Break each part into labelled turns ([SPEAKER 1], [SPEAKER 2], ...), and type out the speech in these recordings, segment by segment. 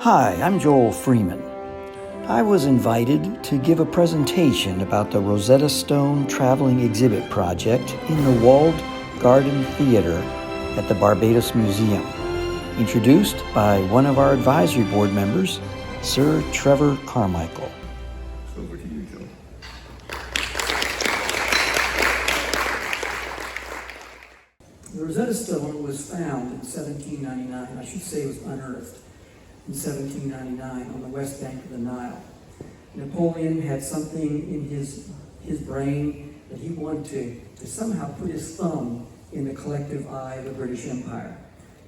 [SPEAKER 1] Hi, I'm Joel Freeman. I was invited to give a presentation about the Rosetta Stone Traveling Exhibit Project in the Walled Garden Theater at the Barbados Museum, introduced by one of our advisory board members, Sir Trevor Carmichael.
[SPEAKER 2] Over to you, Joel.
[SPEAKER 3] The Rosetta Stone was found in 1799. I should say it was unearthed in 1799 on the west bank of the Nile. Napoleon had something in his brain that he wanted to somehow put his thumb in the collective eye of the British Empire,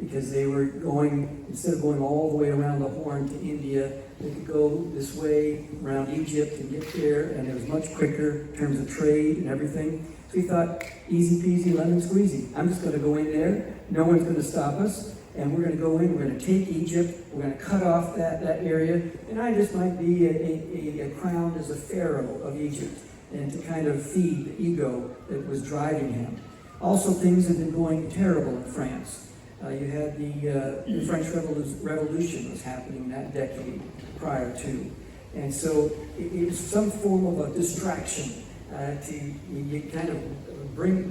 [SPEAKER 3] because they were going, instead of going all the way around the Horn to India, they could go this way around Egypt and get there, and it was much quicker in terms of trade and everything. So he thought, easy peasy, lemon squeezy. I'm just going to go in there, no one's going to stop us, and we're going to go in, we're going to take Egypt, we're going to cut off that area, and I just might be a crowned as a pharaoh of Egypt, and to kind of feed the ego that was driving him. Also, things had been going terrible in France. You had the French Revolution was happening that decade prior to. And so it was some form of a distraction to kind of bring,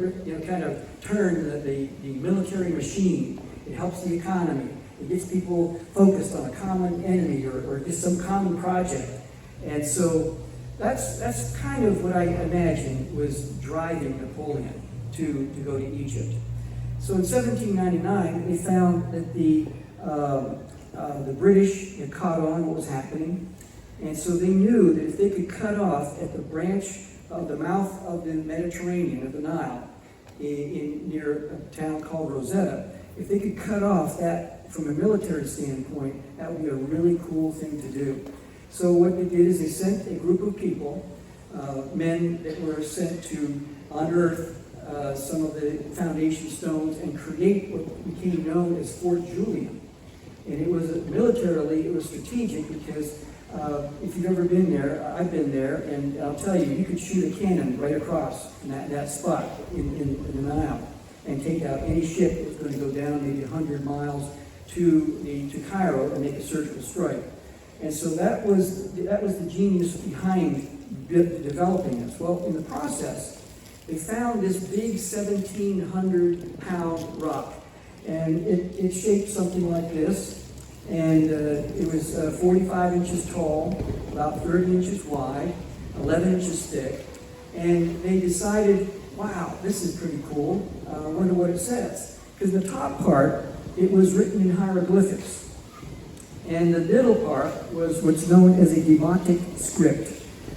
[SPEAKER 3] kind of turn the military machine. It helps the economy. It gets people focused on a common enemy or just some common project. And so that's kind of what I imagine was driving Napoleon to go to Egypt. So in 1799, they found that the British had caught on what was happening, and so they knew that if they could cut off at the branch of the mouth of the Mediterranean, of the Nile, near a town called Rosetta, if they could cut off that from a military standpoint, that would be a really cool thing to do. So what they did is they sent a group of people, men that were sent to unearth some of the foundation stones and create what became known as Fort Julian. And it was militarily, it was strategic because if you've ever been there, I've been there, and I'll tell you, you could shoot a cannon right across in that spot in the Nile and take out any ship that was going to go down maybe 100 miles to Cairo and make a surgical strike. And so that was the genius behind developing this. Well, in the process, they found this big 1,700-pound rock, and it shaped something like this, and it was 45 inches tall, about 30 inches wide, 11 inches thick, and they decided, wow, this is pretty cool. I wonder what it says. Because the top part, it was written in hieroglyphics, and the middle part was what's known as a demotic script.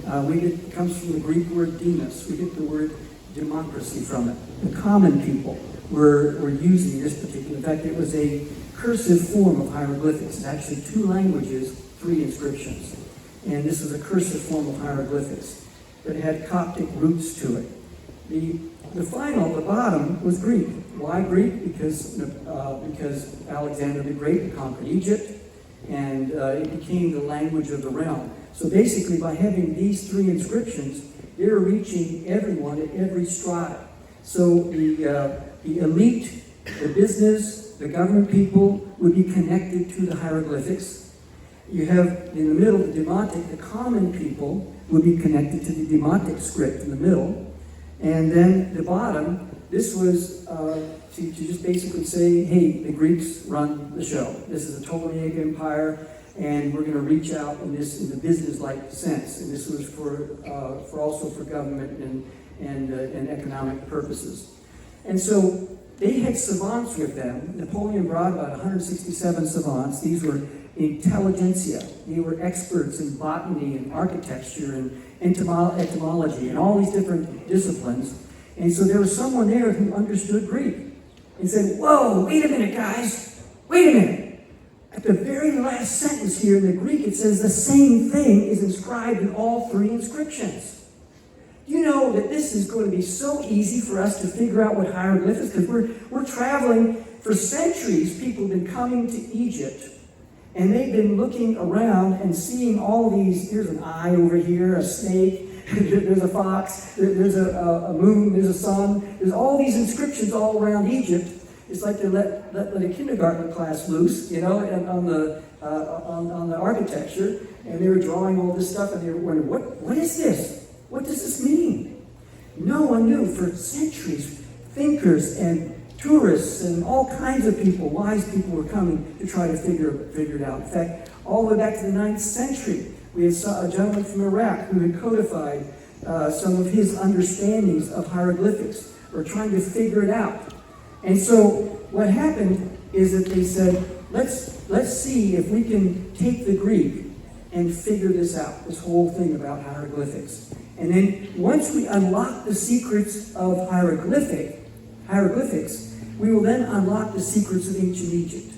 [SPEAKER 3] It comes from the Greek word demos. We get the word democracy from it. The common people were using this particular. In fact, it was a cursive form of hieroglyphics. It's actually 2 languages, 3 inscriptions. And this is a cursive form of hieroglyphics. But it had Coptic roots to it. The final, the bottom, was Greek. Why Greek? Because Alexander the Great conquered Egypt, and it became the language of the realm. So basically, by having these 3 inscriptions, they're reaching everyone at every strata. So the elite, the business, the government people would be connected to the hieroglyphics. You have in the middle the demotic, the common people would be connected to the demotic script in the middle. And then the bottom, this was to just basically say, hey, the Greeks run the show. This is a Ptolemaic empire, and we're going to reach out in the business-like sense. And this was also for government and economic purposes. And so they had savants with them. Napoleon brought about 167 savants. These were intelligentsia. They were experts in botany and architecture and etymology and all these different disciplines. And so there was someone there who understood Greek and said, whoa, wait a minute, guys. Wait a minute. At the very last sentence here in the Greek, it says the same thing is inscribed in all 3 inscriptions. You know that this is going to be so easy for us to figure out what hieroglyphics, because we're traveling for centuries. People have been coming to Egypt, and they've been looking around and seeing all these. Here's an eye over here, a snake, there's a fox, there's a moon, there's a sun. There's all these inscriptions all around Egypt. It's like they let a kindergarten class loose, on on the architecture, and they were drawing all this stuff, and they were wondering, what is this? What does this mean? No one knew. For centuries, thinkers and tourists and all kinds of people, wise people, were coming to try to figure it out. In fact, all the way back to the 9th century, we had a gentleman from Iraq who had codified some of his understandings of hieroglyphics, or trying to figure it out. And so what happened is that they said, let's see if we can take the Greek and figure this out, this whole thing about hieroglyphics. And then once we unlock the secrets of hieroglyphics, we will then unlock the secrets of ancient Egypt.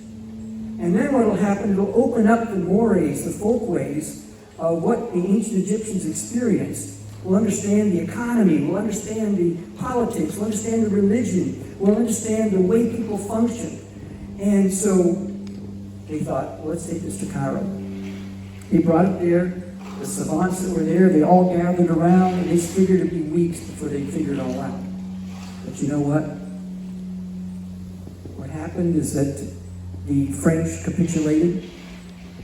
[SPEAKER 3] And then what will happen, it'll open up the mores, the folkways of what the ancient Egyptians experienced. We'll understand the economy, we'll understand the politics, we'll understand the religion, we'll understand the way people function. And so they thought, well, let's take this to Cairo. They brought it there. The savants that were there, they all gathered around, and they figured it'd be weeks before they figured it all out. But you know what? What happened is that the French capitulated.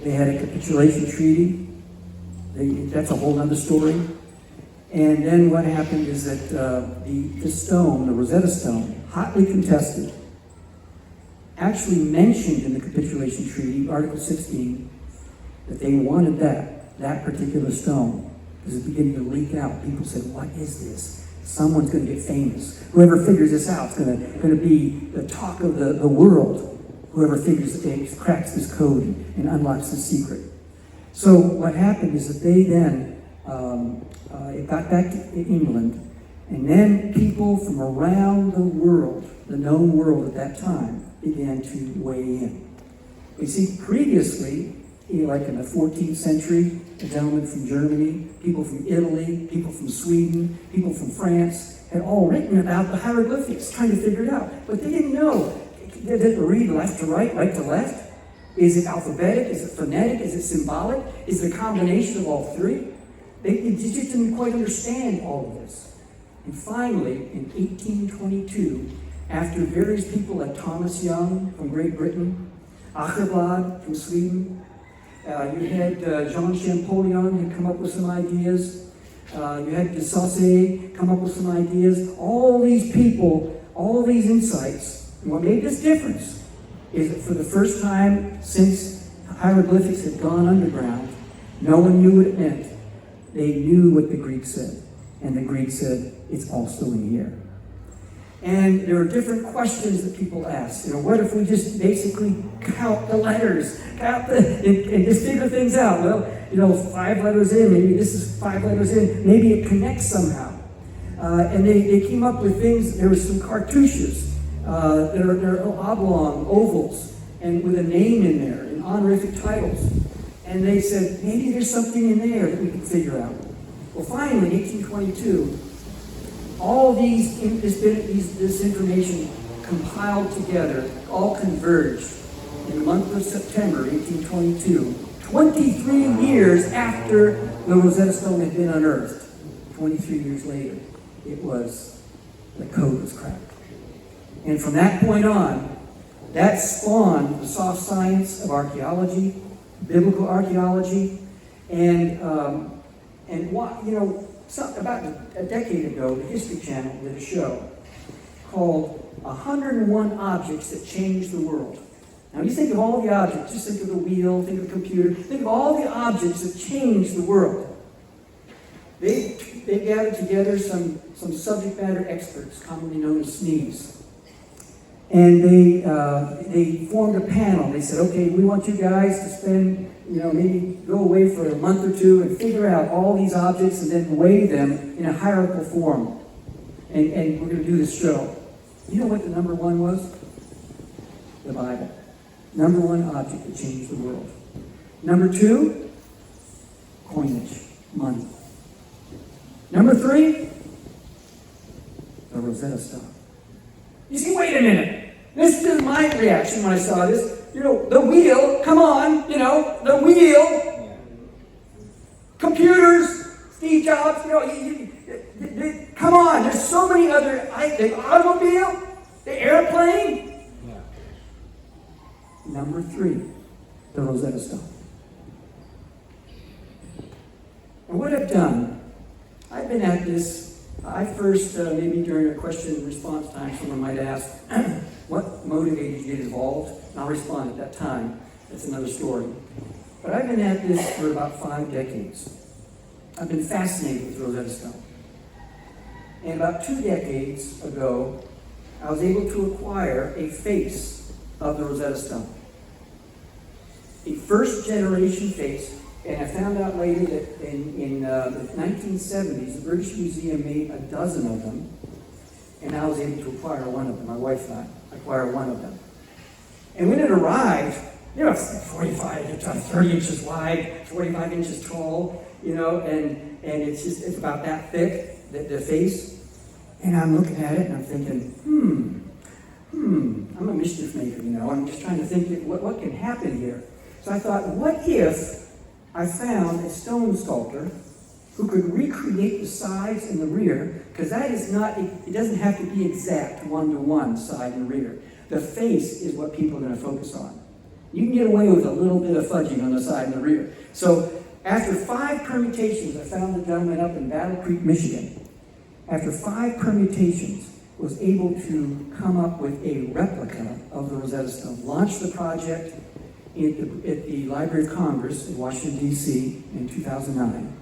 [SPEAKER 3] They had a capitulation treaty. That's a whole other story. And then what happened is that the stone, the Rosetta Stone, hotly contested, actually mentioned in the capitulation treaty, Article 16, that they wanted that particular stone, because it's beginning to leak out. People said, what is this? Someone's going to get famous. Whoever figures this out is going to be the talk of the world. Whoever cracks this code and unlocks the secret. So what happened is that they then, it got back to England, and then people from around the world, the known world at that time, began to weigh in. You see, previously, like in the 14th century, a gentleman from Germany, people from Italy, people from Sweden, people from France, had all written about the hieroglyphics, trying to figure it out. But they didn't know. Did it read left to right, right to left? Is it alphabetic? Is it phonetic? Is it symbolic? Is it a combination of all three? They just didn't quite understand all of this. And finally, in 1822, after various people like Thomas Young from Great Britain, AHIABGA from Sweden, you had Jean Champollion had come up with some ideas. You had de Saussure come up with some ideas. All these people, all these insights. And what made this difference is that for the first time since hieroglyphics had gone underground, no one knew what it meant. They knew what the Greeks said. And the Greeks said, it's also in here. And there are different questions that people ask. What if we just basically count the letters, and just figure things out? Well, 5 letters in, maybe this is 5 letters in, maybe it connects somehow. And they came up with things. There were some cartouches. They're oblong, ovals, and with a name in there, and honorific titles. And they said, maybe there's something in there that we can figure out. Well, finally, in 1822, all this information compiled together, all converged in the month of September 1822, 23 years after the Rosetta Stone had been unearthed. 23 years later, the code was cracked. And from that point on, that spawned the soft science of archaeology, biblical archaeology, and about a decade ago, the History Channel did a show called 101 Objects That Changed the World. Now, you think of all the objects, just think of the wheel, think of the computer, think of all the objects that changed the world. They gathered together some subject matter experts, commonly known as SMEs. And they formed a panel. They said, okay, we want you guys to spend, maybe go away for a month or two and figure out all these objects and then weigh them in a hierarchical form. And we're going to do this show. You know what the number one was? The Bible. Number one object that changed the world. Number 2, coinage, money. Number 3, the Rosetta Stone. You see, wait a minute. This is my reaction when I saw this. The wheel, come on, the wheel. Computers, Steve Jobs, come on, there's so many other, the automobile, the airplane. Yeah. Number 3, the Rosetta Stone. And what I've done, I've been at this, I first, maybe during a question and response time, someone might ask, what motivated you to get involved? And I'll respond at that time. That's another story. But I've been at this for about 5 decades. I've been fascinated with Rosetta Stone. And about 2 decades ago, I was able to acquire a face of the Rosetta Stone. A first-generation face, and I found out later that in the 1970s, the British Museum made a dozen of them, and I was able to acquire one of them. My wife and I acquired one of them. And when it arrived, you know, it's like 30 inches wide, 45 inches tall, you know, and it's about that thick, the face. And I'm looking at it and I'm thinking, I'm a mischief maker, you know. I'm just trying to think what can happen here. So I thought, what if I found a stone sculptor who could recreate the sides and the rear, because that is not, it doesn't have to be exact one-to-one side and rear. The face is what people are going to focus on. You can get away with a little bit of fudging on the side and the rear. So after 5 permutations, I found the gentleman up in Battle Creek, Michigan. After 5 permutations, was able to come up with a replica of the Rosetta Stone. Launched the project at the Library of Congress in Washington, D.C. in 2009.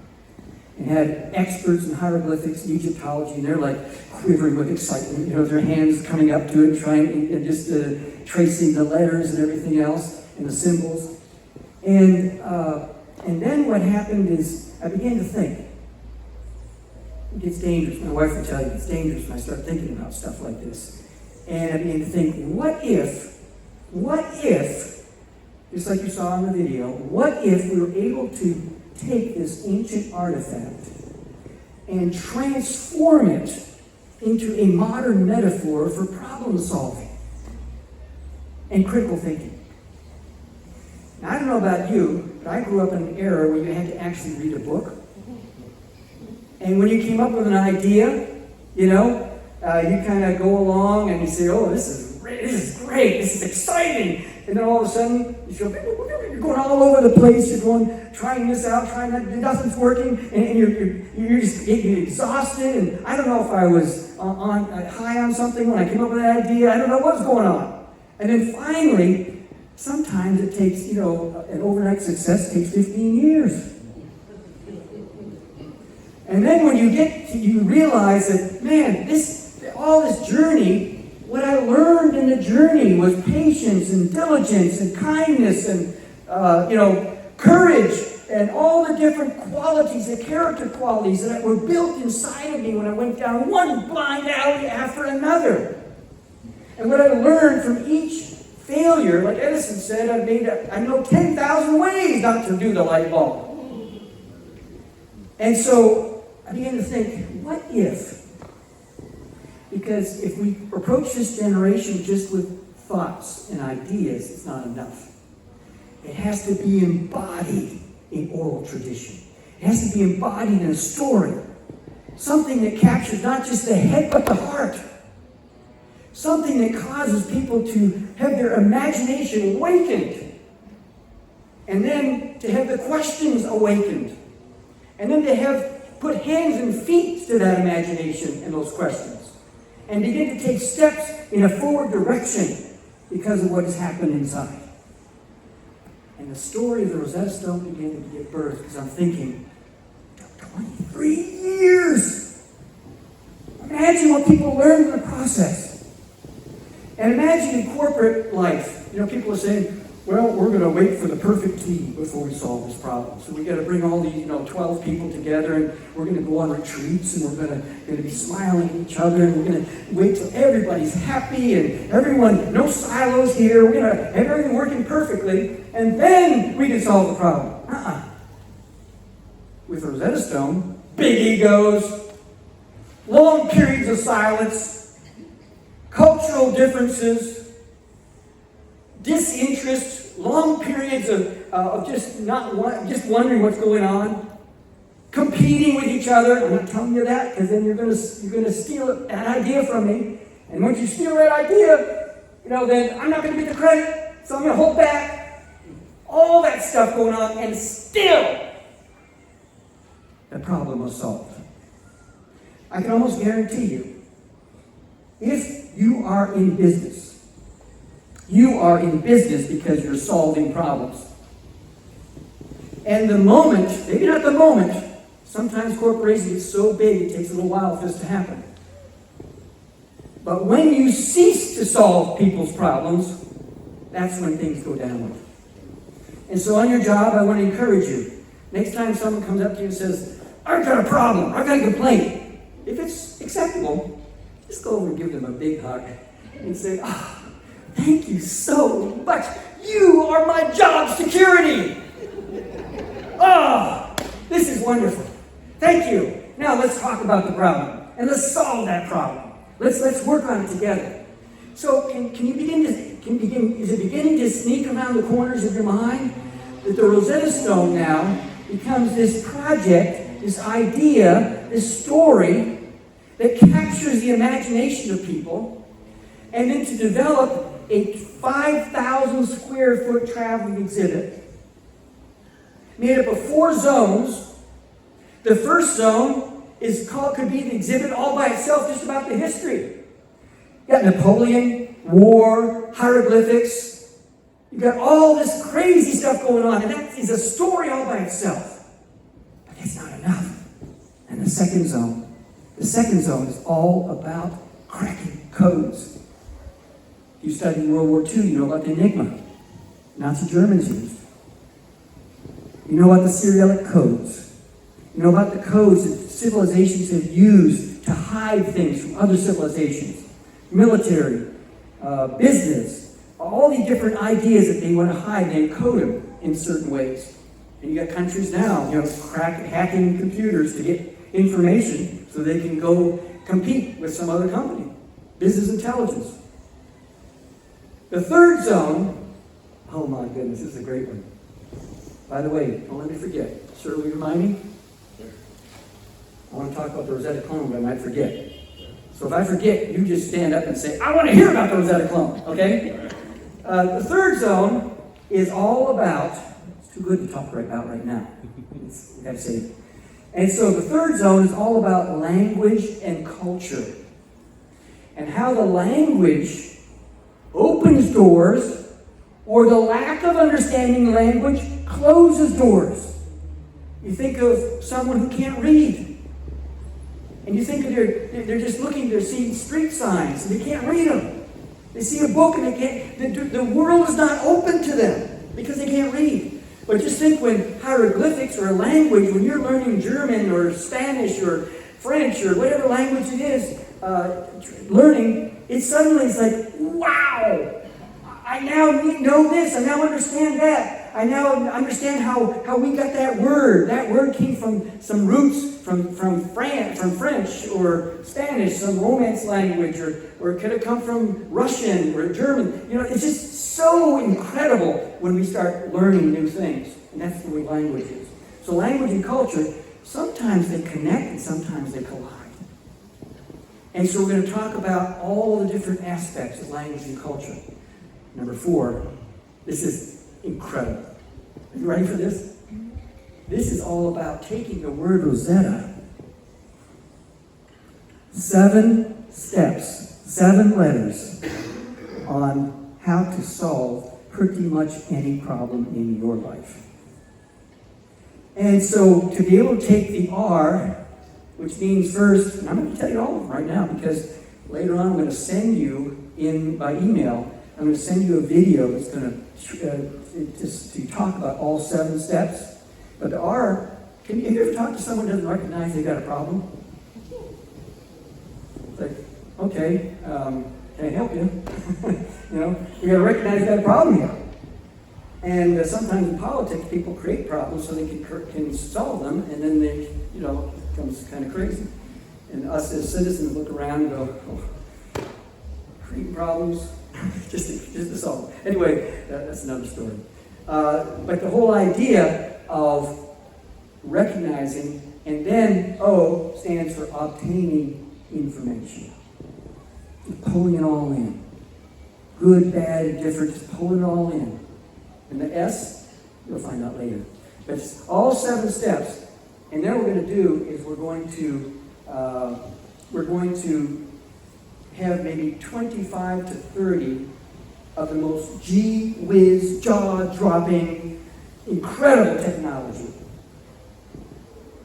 [SPEAKER 3] And had experts in hieroglyphics and Egyptology, and they're like quivering with excitement, you know, their hands coming up to it, trying and just tracing the letters and everything else, and the symbols. And then what happened is I began to think. It gets dangerous. My wife will tell you it's dangerous when I start thinking about stuff like this. And I began to think, what if, just like you saw in the video, what if we were able to take this ancient artifact and transform it into a modern metaphor for problem solving and critical thinking? Now, I don't know about you, but I grew up in an era where you had to actually read a book. And when you came up with an idea, you know, you kind of go along and you say, oh, this is great, this is exciting. And then all of a sudden, you're going all over the place, you're going, trying this out, trying that, nothing's working, and you're just getting exhausted. And I don't know if I was high on something when I came up with that idea. I don't know what's going on. And then finally, sometimes it takes, you know, an overnight success takes 15 years. And then when you realize that, man, all this journey, what I learned in the journey was patience and diligence and kindness and, courage and all the different qualities, the character qualities that were built inside of me when I went down one blind alley after another. And what I learned from each failure, like Edison said, I know 10,000 ways not to do the light bulb. And so I began to think, what if? Because if we approach this generation just with thoughts and ideas, it's not enough. It has to be embodied in oral tradition. It has to be embodied in a story. Something that captures not just the head, but the heart. Something that causes people to have their imagination awakened. And then to have the questions awakened. And then to have put hands and feet to that imagination and those questions. And begin to take steps in a forward direction because of what has happened inside. And the story of the Rosetta Stone began to get birthed because I'm thinking, 23 years! Imagine what people learned in the process. And imagine in corporate life, people are saying, well, we're going to wait for the perfect team before we solve this problem. So we got to bring all these, 12 people together, and we're going to go on retreats, and we're going to be smiling at each other, and we're going to wait till everybody's happy, and everyone, no silos here. We're going to have everything working perfectly, and then we can solve the problem. With Rosetta Stone, big egos, long periods of silence, cultural differences, disinterest, long periods of just wondering what's going on, competing with each other. I'm not telling you that because then you're going to steal an idea from me. And once you steal that idea, then I'm not going to get the credit, so I'm going to hold back. all that stuff going on, and still the problem was solved. I can almost guarantee you, if you are in business, you are in business because you're solving problems. And the moment, maybe not the moment, sometimes corporations get so big it takes a little while for this to happen. But when you cease to solve people's problems, that's when things go downward. And so on your job, I want to encourage you. Next time someone comes up to you and says, I've got a problem, I've got a complaint. If it's acceptable, just go over and give them a big hug and say, thank you so much. You are my job security. This is wonderful. Thank you. Now let's talk about the problem and let's solve that problem. Let's work on it together. So is it beginning to sneak around the corners of your mind that the Rosetta Stone now becomes this project, this idea, this story that captures the imagination of people, and then to develop a 5,000 square foot traveling exhibit made up of 4 zones. The first zone could be the exhibit all by itself, just about the history. You got Napoleon, war, hieroglyphics. You got all this crazy stuff going on, and that is a story all by itself. But that's not enough. And the second zone is all about cracking codes. If you studied World War II, you know about the Enigma. Nazi Germans used. You know about the Cyrillic codes. You know about the codes that civilizations have used to hide things from other civilizations. Military, business, all the different ideas that they want to hide, they encode them in certain ways. And you got countries now, hacking computers to get information so they can go compete with some other company. Business intelligence. The third zone, oh my goodness, this is a great one. By the way, don't let me forget. Sir, will you remind me? I want to talk about the Rosetta clone, but I might forget. So if I forget, you just stand up and say, I want to hear about the Rosetta clone, okay? The third zone is all about, it's too good to talk about right now. We have to save it. And so the third zone is all about language and culture. And how the language opens doors, or the lack of understanding language closes doors. You think of someone who can't read. And you think of they're just looking, they're seeing street signs, and they can't read them. They see a book and they can't, the world is not open to them because they can't read. But just think when hieroglyphics or a language, when you're learning German or Spanish or French or whatever language it is, learning, it's like, wow, I now know this, I now understand that. I now understand how we got that word. That word came from some roots from French or Spanish, some Romance language, or it could have come from Russian or German. It's just so incredible when we start learning new things. And that's the way language is. So language and culture, sometimes they connect and sometimes they collide. And so we're going to talk about all the different aspects of language and culture. Number 4, this is incredible. Are you ready for this? This is all about taking the word Rosetta, 7 steps, 7 letters on how to solve pretty much any problem in your life. And so to be able to take the R, which means first, and I'm going to tell you all of them right now because later on I'm going to send you by email, I'm going to send you a video that's going to talk about all 7 steps. But the R, have you ever talked to someone who doesn't recognize they've got a problem? It's like, okay, can I help you? You got to recognize you've got a problem here. And sometimes in politics, people create problems so they can solve them, and then it becomes kind of crazy. And us as citizens look around and go, oh, creating problems, just to solve them. Anyway, that's another story. But the whole idea of recognizing, and then O stands for obtaining information. Pulling it all in. Good, bad, indifferent, just pulling it all in. And the S You'll find out later. But it's all 7 steps. And then what we're going to do is we're going to have maybe 25 to 30 of the most gee-whiz, jaw-dropping, incredible technology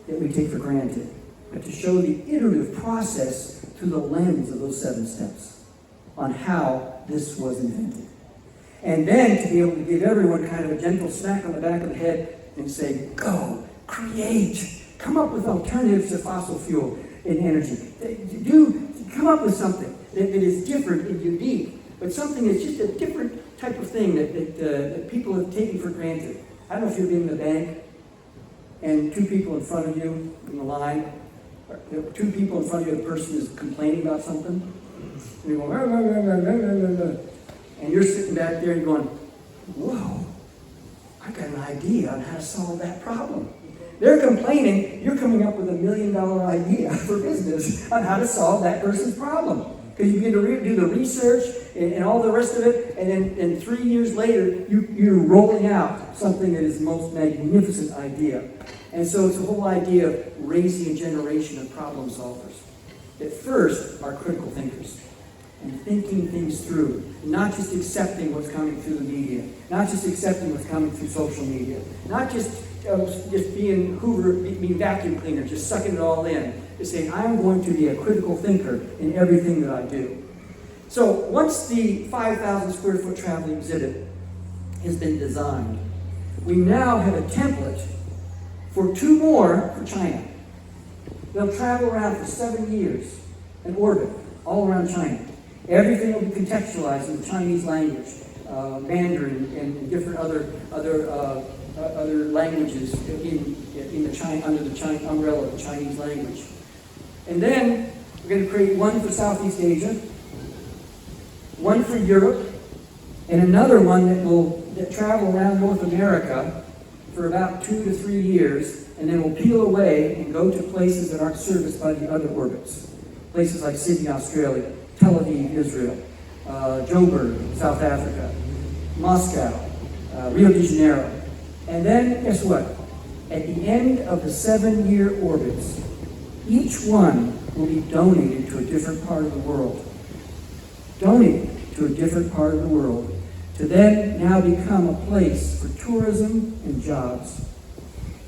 [SPEAKER 3] that we take for granted, but to show the iterative process through the lens of those 7 steps on how this was invented. And then to be able to give everyone kind of a gentle smack on the back of the head and say, go, create, come up with alternatives to fossil fuel and energy. Come up with something that is different and unique, but something that's just a different type of thing that people have taken for granted. I don't know if you've been in the bank and 2 people in front of you in the line, 2 people in front of you, the person is complaining about something, and you go, rah, rah, rah, rah, rah, rah, rah. And you're sitting back there and going, whoa, I got an idea on how to solve that problem. They're complaining, you're coming up with $1 million idea for business on how to solve that person's problem. Because you begin to do the research and all the rest of it, and then 3 years later, you're rolling out something that is the most magnificent idea. And so it's the whole idea of raising a generation of problem solvers that first are critical thinkers and thinking things through, not just accepting what's coming through the media, not just accepting what's coming through social media, not just being being vacuum cleaner, just sucking it all in, to saying, I'm going to be a critical thinker in everything that I do. So once the 5,000 square foot traveling exhibit has been designed, we now have a template for 2 more for China. They'll travel around for 7 years in orbit, all around China. Everything will be contextualized in the Chinese language, Mandarin and different other languages in the under the umbrella of the Chinese language. And then we're going to create one for Southeast Asia, one for Europe, and another one that travel around North America for about 2 to 3 years, and then we'll peel away and go to places that aren't serviced by the other orbits. Places like Sydney, Australia, Tel Aviv, Israel, Joburg, South Africa, Moscow, Rio de Janeiro. And then, guess what? At the end of the 7-year orbits, each one will be donated to a different part of the world. Donated to a different part of the world to then now become a place for tourism and jobs.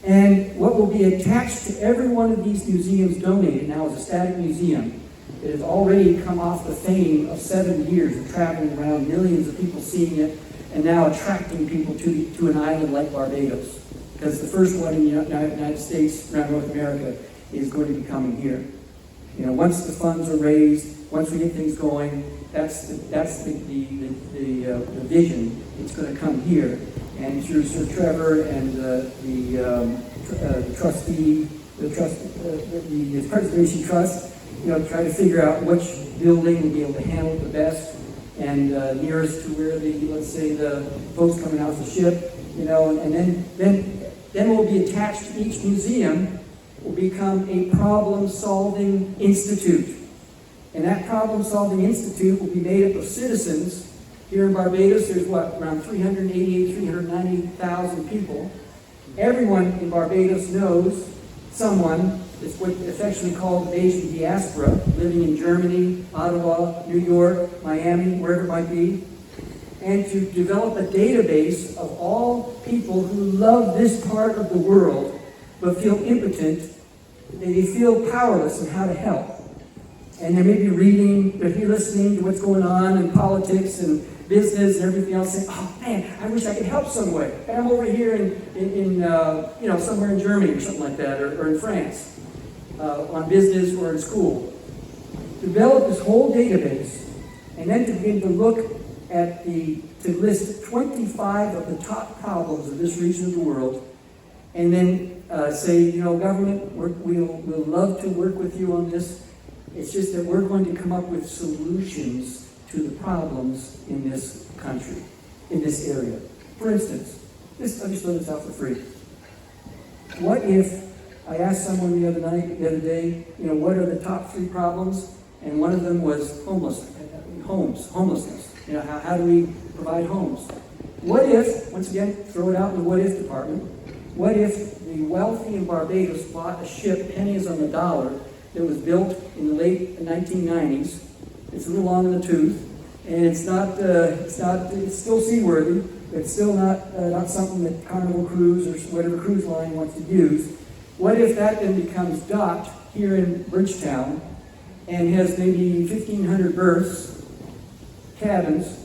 [SPEAKER 3] And what will be attached to every one of these museums donated now is a static museum that has already come off the fame of 7 years of traveling around, millions of people seeing it, and now attracting people to an island like Barbados. Because the first one in the United States, around North America, is going to be coming here. You know, once the funds are raised, once we get things going, that's the vision. It's going to come here. And through Sir Trevor and the trustee, the Preservation Trust, you know, try to figure out which building will be able to handle it the best and nearest to where let's say the folks coming out of the ship, you know, and then will be attached to each museum will become a problem-solving institute. And that problem-solving institute will be made up of citizens. Here in Barbados, there's around 388, 390,000 people. Everyone in Barbados knows someone that's what affectionately called the Asian diaspora, living in Germany, Ottawa, New York, Miami, wherever it might be, and to develop a database of all people who love this part of the world but feel impotent, they feel powerless in how to help. And they may be reading, they're listening to what's going on in politics and business and everything else, saying, oh man, I wish I could help some way. And I'm over here in somewhere in Germany or something like that, or in France, on business or in school. Develop this whole database, and then to begin to look at to list 25 of the top problems of this region of the world, and then say, you know, government, we'll love to work with you on this. It's just that we're going to come up with solutions to the problems in this country, in this area. For instance, I'll just throw this out for free. What if I asked someone the other day, you know, what are the top 3 problems? And one of them was homelessness. You know, how do we provide homes? What if, once again, throw it out in the what if department, what if the wealthy in Barbados bought a ship, pennies on the dollar, that was built in the late 1990s? It's a little long in the tooth, and it's still seaworthy, but it's still not something that Carnival Cruise or whatever cruise line wants to use. What if that then becomes docked here in Bridgetown and has maybe 1,500 berths, cabins,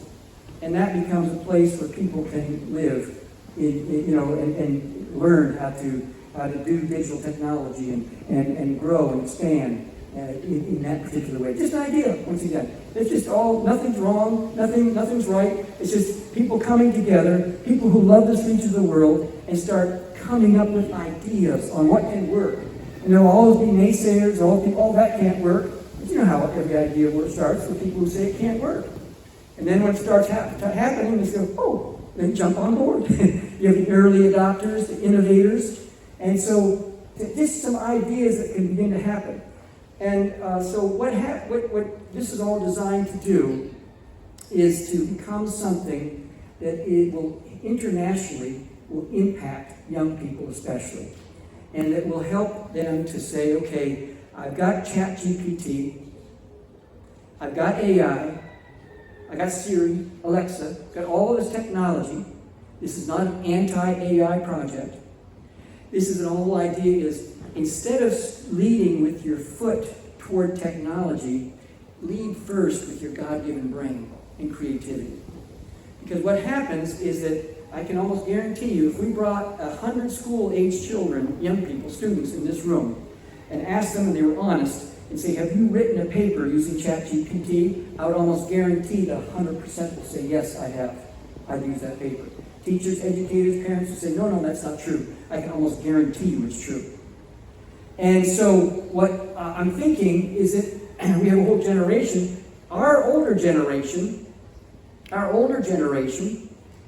[SPEAKER 3] and that becomes a place where people can live, and learn how to do digital technology and grow and expand in that particular way. Just an idea, once again. It's just nothing's wrong, nothing's right. It's just people coming together, people who love the streets of the world, and start coming up with ideas on what can work. And there will always be naysayers, all that can't work. But you know how every idea starts with people who say it can't work. And then when it starts happening, they go, oh, then jump on board. You have the early adopters, the innovators. And so just some ideas that can begin to happen. And so what this is all designed to do is to become something that it will internationally will impact young people especially. And that will help them to say, okay, I've got ChatGPT, I've got AI, I got Siri, Alexa, got all of this technology. This is not an anti-AI project. This is an whole idea is, instead of leading with your foot toward technology, lead first with your God-given brain and creativity. Because what happens is that I can almost guarantee you, if we brought 100 school-age children, young people, students in this room, and asked them, and they were honest, and say, have you written a paper using ChatGPT? I would almost guarantee that 100% will say, yes, I have. I've used that paper. Teachers, educators, parents will say, no, that's not true. I can almost guarantee you it's true. And so what I'm thinking is that we have a whole generation, our older generation,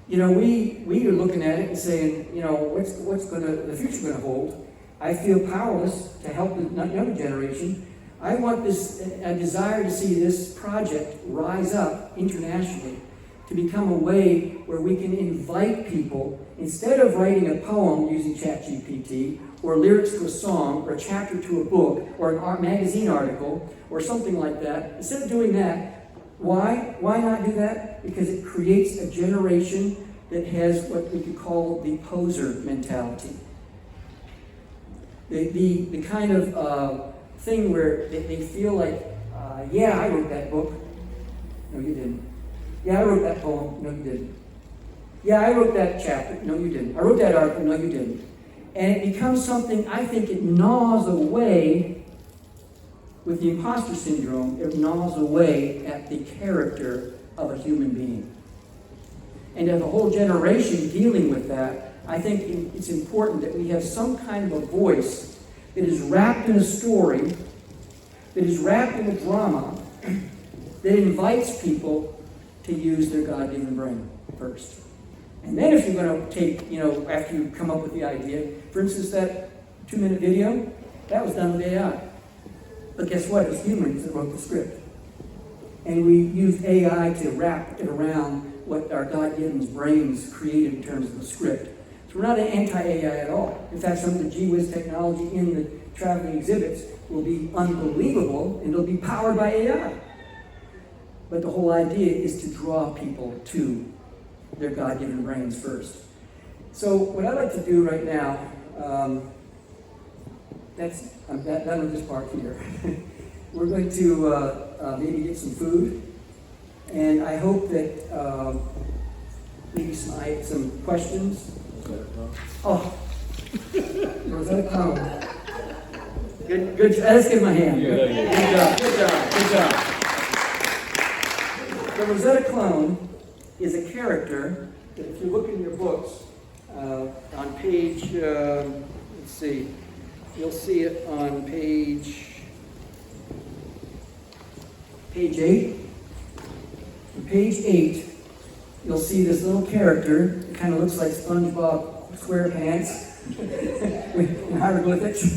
[SPEAKER 3] we are looking at it and saying, what's the future going to hold? I feel powerless to help the younger generation. I want a desire to see this project rise up internationally to become a way where we can invite people, instead of writing a poem using ChatGPT, or lyrics to a song, or a chapter to a book, or an art magazine article, or something like that. Instead of doing that, why not do that? Because it creates a generation that has what we could call the poser mentality. The kind of thing where they feel like, yeah, I wrote that book. No, you didn't. Yeah, I wrote that poem. No, you didn't. Yeah, I wrote that chapter. No, you didn't. I wrote that article. No, you didn't. And it becomes something, I think it gnaws away, with the imposter syndrome, it gnaws away at the character of a human being. And to have a whole generation dealing with that, I think it's important that we have some kind of a voice that is wrapped in a story, that is wrapped in a drama, that invites people to use their God-given brain first. And then if you're going to take, after you come up with the idea, for instance, that 2-minute video, that was done with AI. But guess what? It was humans that wrote the script. And we used AI to wrap it around what our God-given brains created in terms of the script. So we're not anti-AI at all. In fact, some of the gee-whiz technology in the traveling exhibits will be unbelievable, and it'll be powered by AI. But the whole idea is to draw people to their God-given brains first. So what I'd like to do right now, I'm done with this part here. We're going to maybe get some food, and I hope that maybe some questions. Oh, Rosetta Cone. Good. Let's give him a hand. Good job. The Rosetta clone is a character that, if you look in your books, on page, let's see, you'll see it on page 8. On page 8, you'll see this little character. It kind of looks like SpongeBob SquarePants in hieroglyphics.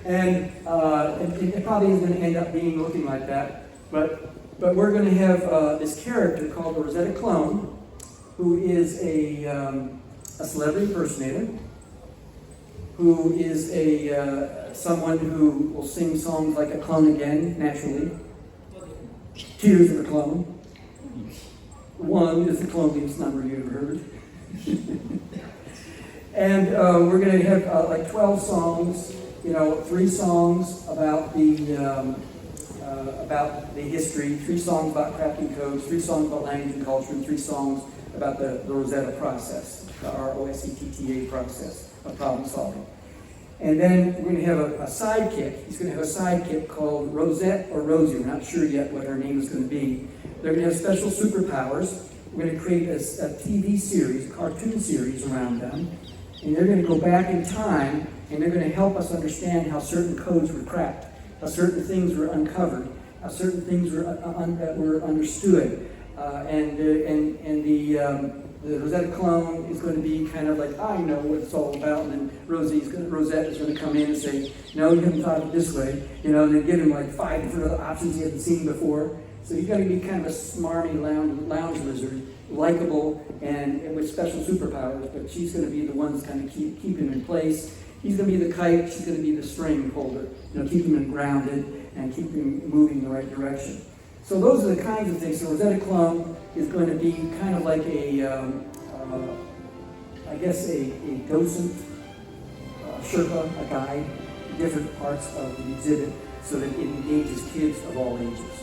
[SPEAKER 3] And it probably is going to end up being looking like that. But we're going to have this character called the Rosetta clone, who is a celebrity impersonator, who is someone who will sing songs like A Clone Again, naturally. Tears of a Clone. One is the clonest number you ever heard. And we're going to have like 12 songs, 3 songs about the history, 3 songs about crafting codes, 3 songs about language and culture, and 3 songs about the Rosetta process, the ROSETTA process of problem solving. And then we're going to have a sidekick. He's going to have a sidekick called Rosette or Rosie. We're not sure yet what her name is going to be. They're going to have special superpowers. We're going to create a TV series, a cartoon series around them. And they're going to go back in time, and they're going to help us understand how certain codes were cracked, how certain things were uncovered, how certain things were understood. The Rosetta clone is going to be kind of like, I know what it's all about, and then Rosette is going to come in and say, no, you haven't thought of it this way, and then give him like 5 different other options he hasn't seen before. So he's going to be kind of a smarmy lounge lizard, likable and with special superpowers, but she's going to be the ones kind of keep him in place. He's going to be the kite, she's going to be the string holder, keep him grounded and keep him moving in the right direction. So those are the kinds of things. So Rosetta clone is going to be kind of like a docent, Sherpa, a guide, different parts of the exhibit so that it engages kids of all ages.